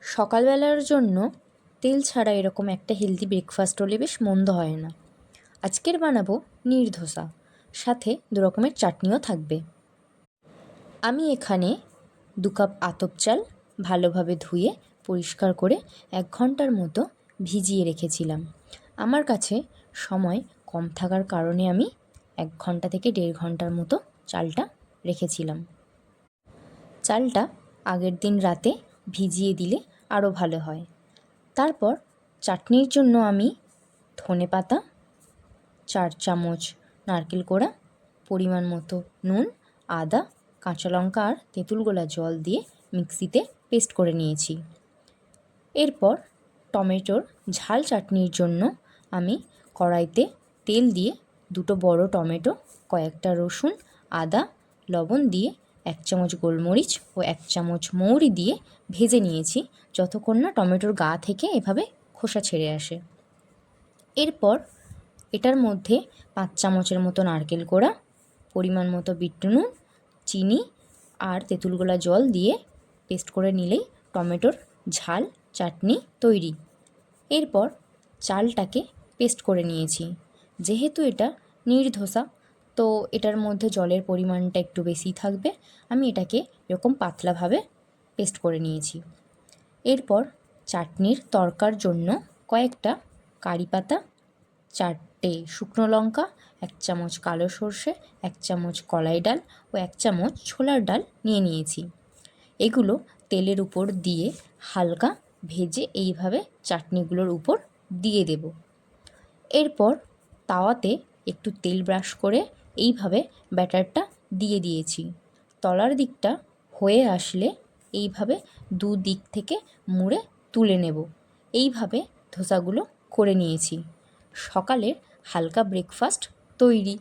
সকালবেলার জন্য তেল ছাড়া এরকম একটা হেলদি ব্রেকফাস্ট হলে বেশ মন্দ হয় না। আজকের বানাবো নির্ধোসা, সাথে 2 রকমের চাটনিও থাকবে। আমি এখানে 2 কাপ আতপ চাল ভালোভাবে ধুয়ে পরিষ্কার করে 1 ঘন্টার মতো ভিজিয়ে রেখেছিলাম। আমার কাছে সময় কম থাকার কারণে আমি 1 ঘন্টা থেকে 1.5 ঘন্টার মতো চালটা রেখেছিলাম। চালটা আগের দিন রাতে ভিজিয়ে দিলে আরও ভালো হয়। তারপর চাটনির জন্য আমি ধনেপাতা, 4 চামচ নারকেল কোড়া, পরিমাণ মতো নুন, আদা, কাঁচা লঙ্কা আর তেঁতুল গোলা জল দিয়ে মিক্সিতে পেস্ট করে নিয়েছি। এরপর টমেটোর ঝাল চাটনির জন্য আমি কড়াইতে তেল দিয়ে 2টো বড় টমেটো, কয়েকটা রসুন, আদা, লবণ দিয়ে 1 চামচ গোলমরিচ ও 1 চামচ মৌরি দিয়ে ভেজে নিয়েছি যতক্ষণ না টমেটোর গা থেকে এভাবে খোসা ছেড়ে আসে। এরপর এটার মধ্যে 5 চামচের মতো নারকেল কোড়া, পরিমাণ মতো বিট নুন, চিনি আর তেঁতুল গোলা জল দিয়ে পেস্ট করে নিলেই টমেটোর ঝাল চাটনি তৈরি। এরপর চালটাকে পেস্ট করে নিয়েছি। যেহেতু এটা নির্ধোসা, তো এটার মধ্যে জলের পরিমাণটা একটু বেশিই থাকবে। আমি এটাকে এরকম পাতলাভাবে পেস্ট করে নিয়েছি। এরপর চাটনির তড়কার জন্য কয়েকটা কারি পাতা, 4টে শুকনো লঙ্কা, 1 চামচ কালো সর্ষে, 1 চামচ কলাই ডাল ও 1 চামচ ছোলার ডাল নিয়ে নিয়েছি। এগুলো তেলের উপর দিয়ে হালকা ভেজে এইভাবে চাটনিগুলোর উপর দিয়ে দেব। এরপর তাওয়াতে একটু তেল ব্রাশ করে এইভাবে ব্যাটারটা দিয়ে দিয়েছি। তলার দিকটা হয়ে আসলে এইভাবে 2 দিক থেকে মুড়ে তুলে নেব। এইভাবে ধোসাগুলো করে নিয়েছি। সকালের হালকা ব্রেকফাস্ট তৈরি।